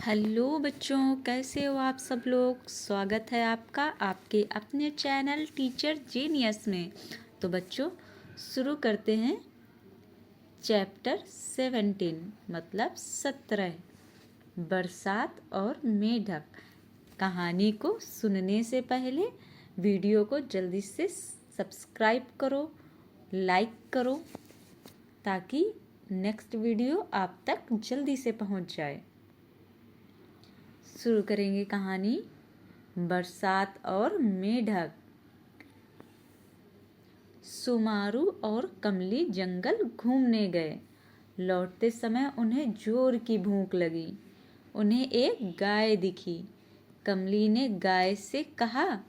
Hello बच्चों, कैसे हो आप सब लोग। स्वागत है आपका आपके अपने चैनल टीचर जीनियस में। तो बच्चों शुरू करते हैं चैप्टर 17 मतलब 17 बरसात और मेढक। कहानी को सुनने से पहले वीडियो को जल्दी से सब्सक्राइब करो, लाइक करो ताकि नेक्स्ट वीडियो आप तक जल्दी से पहुंच जाए। शुरू करेंगे कहानी बरसात और मेढक। सुमारू और कमली जंगल घूमने गए। लौटते समय उन्हें जोर की भूख लगी। उन्हें एक गाय दिखी। कमली ने गाय से कहा,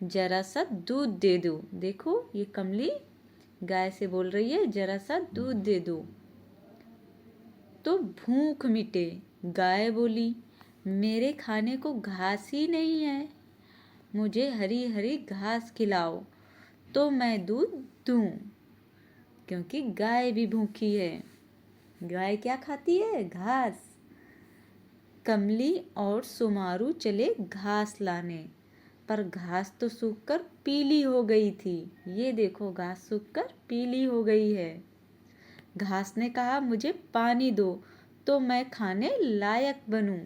जरा सा दूध दे दो। देखो ये कमली गाय से बोल रही है, जरा सा दूध दे दो तो भूख मिटे। गाय बोली, मेरे खाने को घास ही नहीं है, मुझे हरी हरी घास खिलाओ तो मैं दूध दूँ। क्योंकि गाय भी भूखी है। गाय क्या खाती है? घास। कमली और सुमारू चले घास लाने, पर घास तो सूखकर पीली हो गई थी। ये देखो घास सूखकर पीली हो गई है। घास ने कहा, मुझे पानी दो तो मैं खाने लायक बनूं।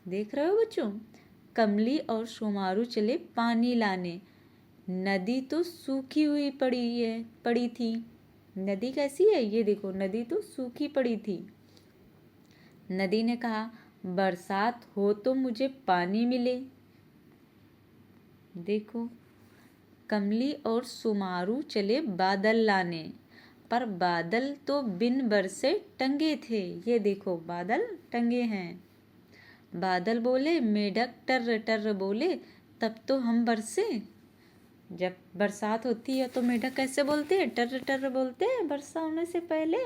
देख रहे हो बच्चों, कमली और सुमारू चले पानी लाने। नदी तो सूखी हुई पड़ी थी। नदी कैसी है? ये देखो नदी तो सूखी पड़ी थी। नदी ने कहा, बरसात हो तो मुझे पानी मिले। देखो कमली और सुमारू चले बादल लाने, पर बादल तो बिन बरसे टंगे थे। ये देखो बादल टंगे हैं। बादल बोले, मेढक टर्र टर्र बोले, तब तो हम बरसे। जब बरसात होती है तो मेढक कैसे बोलते हैं? टर्र टर्र बोलते हैं वर्षा होने से पहले।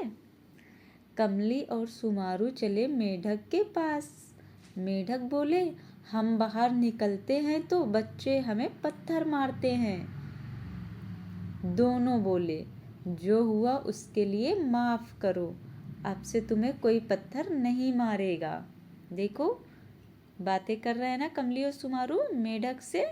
कमली और सुमारू चले मेढक के पास। मेढक बोले, हम बाहर निकलते हैं तो बच्चे हमें पत्थर मारते हैं। दोनों बोले, जो हुआ उसके लिए माफ करो, अब से तुम्हें कोई पत्थर नहीं मारेगा। देखो बातें कर रहे हैं ना कमली और सुमारू मेढक से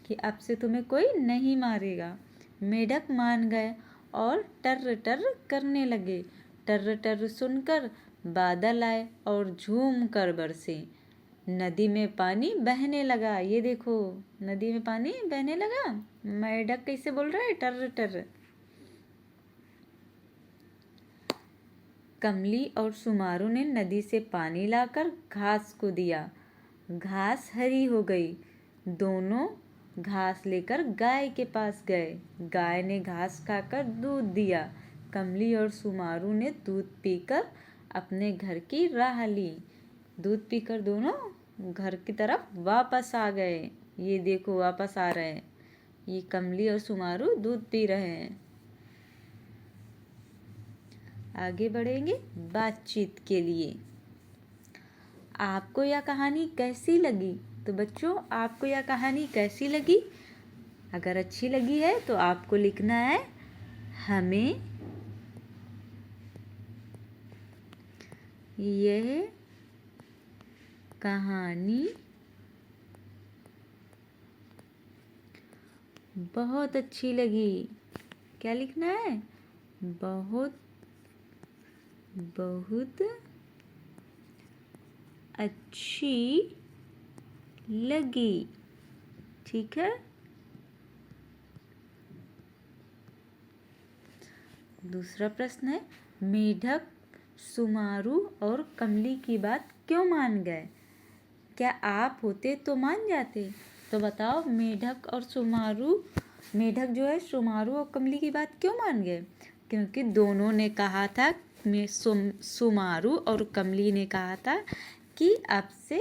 कि अब से तुम्हें कोई नहीं मारेगा। मेढक मान गए और टर्र टर्र करने लगे। टर्र टर्र सुनकर बादल आए और झूम कर बरसे। नदी में पानी बहने लगा। ये देखो नदी में पानी बहने लगा। मेढक कैसे बोल रहा है? टर्र टर्र। कमली और सुमारू ने नदी से पानी लाकर घास को दिया। घास हरी हो गई। दोनों घास लेकर गाय के पास गए। गाय ने घास खाकर दूध दिया। कमली और सुमारू ने दूध पीकर अपने घर की राह ली। दूध पीकर दोनों घर की तरफ वापस आ गए। ये देखो वापस आ रहे हैं। ये कमली और सुमारू दूध पी रहे हैं। आगे बढ़ेंगे बातचीत के लिए। आपको यह कहानी कैसी लगी? तो बच्चों आपको यह कहानी कैसी लगी? अगर अच्छी लगी है तो आपको लिखना है, हमें यह कहानी बहुत अच्छी लगी। क्या लिखना है? बहुत बहुत अच्छी लगी। ठीक है। दूसरा प्रश्न है, मेढक सुमारू और कमली की बात क्यों मान गए? क्या आप होते तो मान जाते? तो बताओ मेढक और सुमारू, मेढक जो है सुमारू और कमली की बात क्यों मान गए? क्योंकि दोनों ने कहा था, सुमारू और कमली ने कहा था कि अब से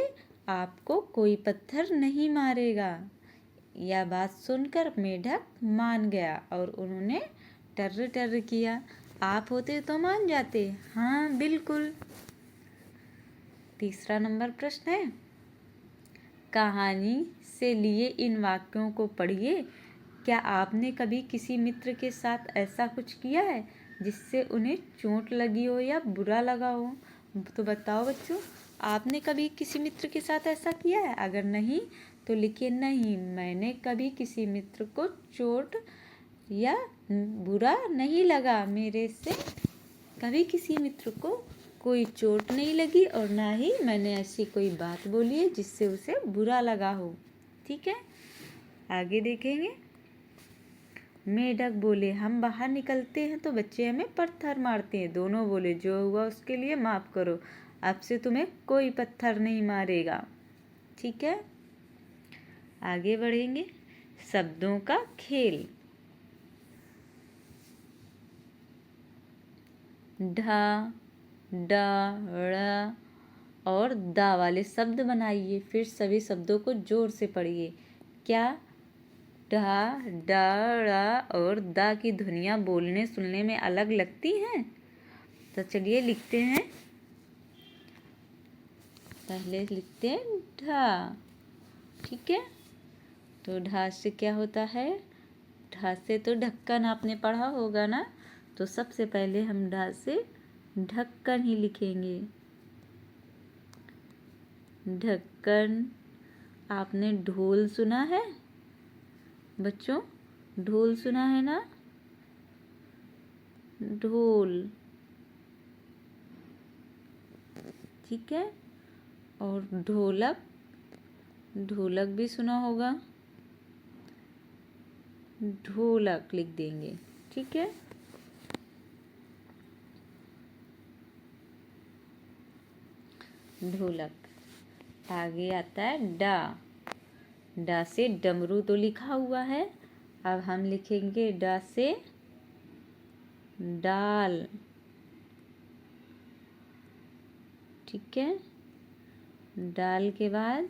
आपको कोई पत्थर नहीं मारेगा। यह बात सुनकर मेढक मान गया और उन्होंने टर्र टर्र किया। आप होते तो मान जाते? हाँ बिल्कुल। तीसरा नंबर प्रश्न है, कहानी से लिए इन वाक्यों को पढ़िए। क्या आपने कभी किसी मित्र के साथ ऐसा कुछ किया है जिससे उन्हें चोट लगी हो या बुरा लगा हो? तो बताओ बच्चों, आपने कभी किसी मित्र के साथ ऐसा किया है? अगर नहीं तो लिखिए नहीं, मैंने कभी किसी मित्र को चोट या बुरा नहीं लगा। मेरे से कभी किसी मित्र को कोई चोट नहीं लगी और ना ही मैंने ऐसी कोई बात बोली है जिससे उसे बुरा लगा हो। ठीक है, आगे देखेंगे। मेढक बोले, हम बाहर निकलते हैं तो बच्चे हमें पत्थर मारते हैं। दोनों बोले, जो हुआ उसके लिए माफ़ करो, अब से तुम्हें कोई पत्थर नहीं मारेगा। ठीक है, आगे बढ़ेंगे। शब्दों का खेल। ढा, डा, ड़ा और दा वाले शब्द बनाइए, फिर सभी शब्दों को जोर से पढ़िए। क्या ढा, डा, ड़ा और दा की ध्वनियाँ बोलने सुनने में अलग लगती हैं? तो चलिए लिखते हैं। पहले लिखते हैं ढा। ठीक है, तो ढा से क्या होता है? ढा से तो ढक्कन आपने पढ़ा होगा ना, तो सबसे पहले हम ढा से ढक्कन ही लिखेंगे। ढक्कन। आपने ढोल सुना है बच्चों? ढोल सुना है ना? ढोल। ठीक है, और ढोलक। ढोलक भी सुना होगा, ढोलक लिख देंगे। ठीक है, ढोलक। आगे आता है डा। डा से डमरू तो लिखा हुआ है, अब हम लिखेंगे डा से डाल। ठीक है, डाल के बाद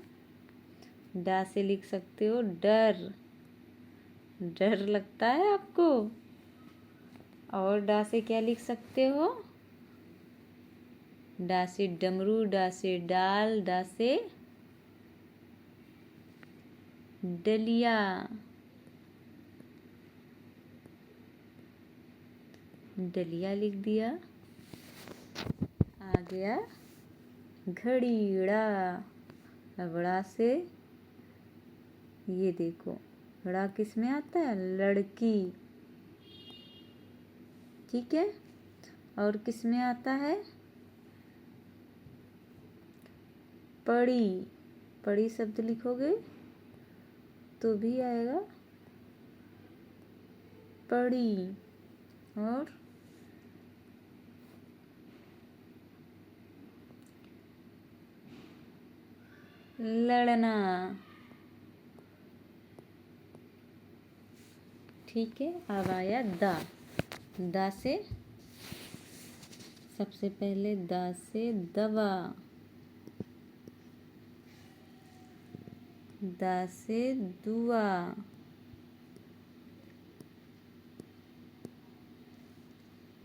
डा से लिख सकते हो डर। डर लगता है आपको? और डा से क्या लिख सकते हो? डा से डमरू, डा से डाल, डा से डलिया। डलिया लिख दिया। आ गया घड़ी, ड़ा। अब ड़ा से ये देखो, ड़ा किस में आता है? लड़की। ठीक है, और किस में आता है? पड़ी। पड़ी शब्द लिखोगे तो भी आएगा पड़ी। और लड़ना। ठीक है, अब आया दा। दा से सबसे पहले दा से दवा। दा से दुआ।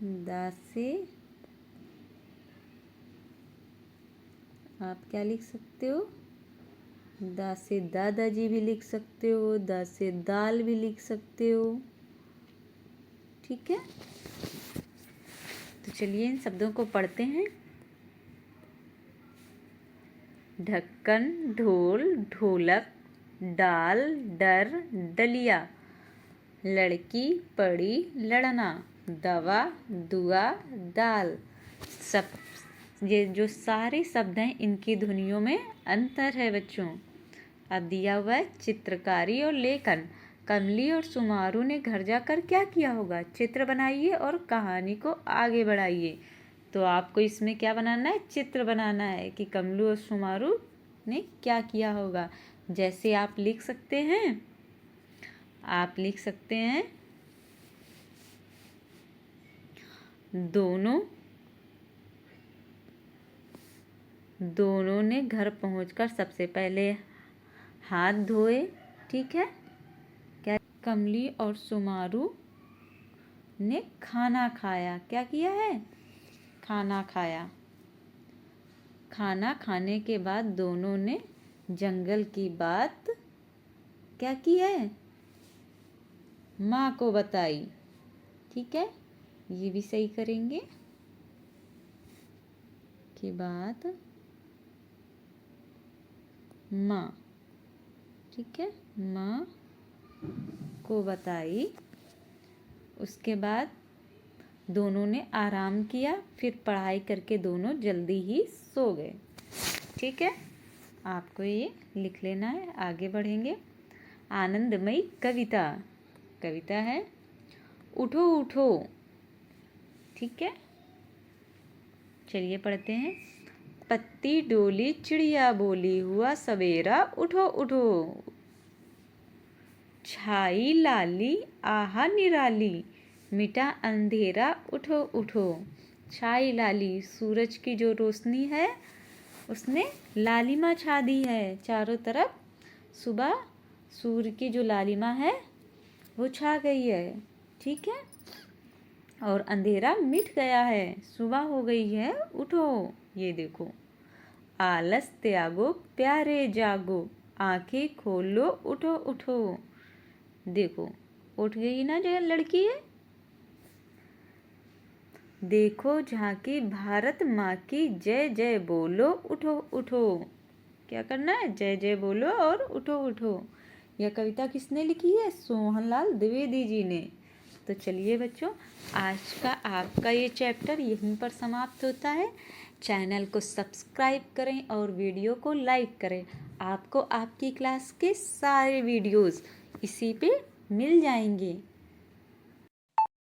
दा से आप क्या लिख सकते हो? दा से दादाजी भी लिख सकते हो, दा से दाल भी लिख सकते हो। ठीक है, तो चलिए इन शब्दों को पढ़ते हैं। ढक्कन, ढोल, ढोलक, डाल, डर, डलिया, लड़की, पड़ी, लड़ना, दवा, दुआ, दाल। सब ये जो सारे शब्द हैं इनकी ध्वनियों में अंतर है बच्चों। अब दिया हुआ है चित्रकारी और लेखन। कमली और सुमारू ने घर जाकर क्या किया होगा? चित्र बनाइए और कहानी को आगे बढ़ाइए। तो आपको इसमें क्या बनाना है? चित्र बनाना है कि कमलू और सुमारू ने क्या किया होगा। जैसे आप लिख सकते हैं, आप लिख सकते हैं दोनों ने घर पहुंचकर सबसे पहले हाथ धोए। ठीक है, क्या? कमली और सुमारू ने खाना खाया। क्या किया है? खाना खाया। खाना खाने के बाद दोनों ने जंगल की बात क्या की है? माँ को बताई। ठीक है, ये भी सही करेंगे। के बाद दोनों ने जंगल की बात क्या की है? माँ को बताई। ठीक है, ये भी सही करेंगे। के बाद दोनों ने जंगल की बात क्या की है? माँ को बताई। ठीक है, ये भी सही करेंगे। के बाद दोनों ने जंगल की बात क्या की है? माँ को बताई। ठीक है, ये भी सही करेंगे। के बाद माँ, ठीक है, माँ को बताई। उसके बाद दोनों ने आराम किया, फिर पढ़ाई करके दोनों जल्दी ही सो गए। ठीक है, आपको ये लिख लेना है। आगे बढ़ेंगे। आनंदमयी कविता। कविता है उठो उठो। ठीक है, चलिए पढ़ते हैं। पत्ती डोली चिड़िया बोली, हुआ सवेरा उठो उठो। छाई लाली आहा निराली, मिटा अंधेरा उठो उठो। छाई लाली, सूरज की जो रोशनी है उसने लालिमा छा दी है चारों तरफ। सुबह सूर्य की जो लालिमा है वो छा गई है। ठीक है, और अंधेरा मिट गया है, सुबह हो गई है, उठो। ये देखो, आलस त्यागो प्यारे जागो, आंखें खोलो उठो उठो। देखो उठ गई ना जो लड़की है। देखो झांकी भारत माँ की, जय जय बोलो उठो उठो। क्या करना है? जय जय बोलो और उठो उठो। यह कविता किसने लिखी है? सोहनलाल द्विवेदी जी ने। तो चलिए बच्चों, आज का आपका ये चैप्टर यहीं पर समाप्त होता है। चैनल को सब्सक्राइब करें और वीडियो को लाइक करें। आपको आपकी क्लास के सारे वीडियोस इसी पे मिल जाएंगे।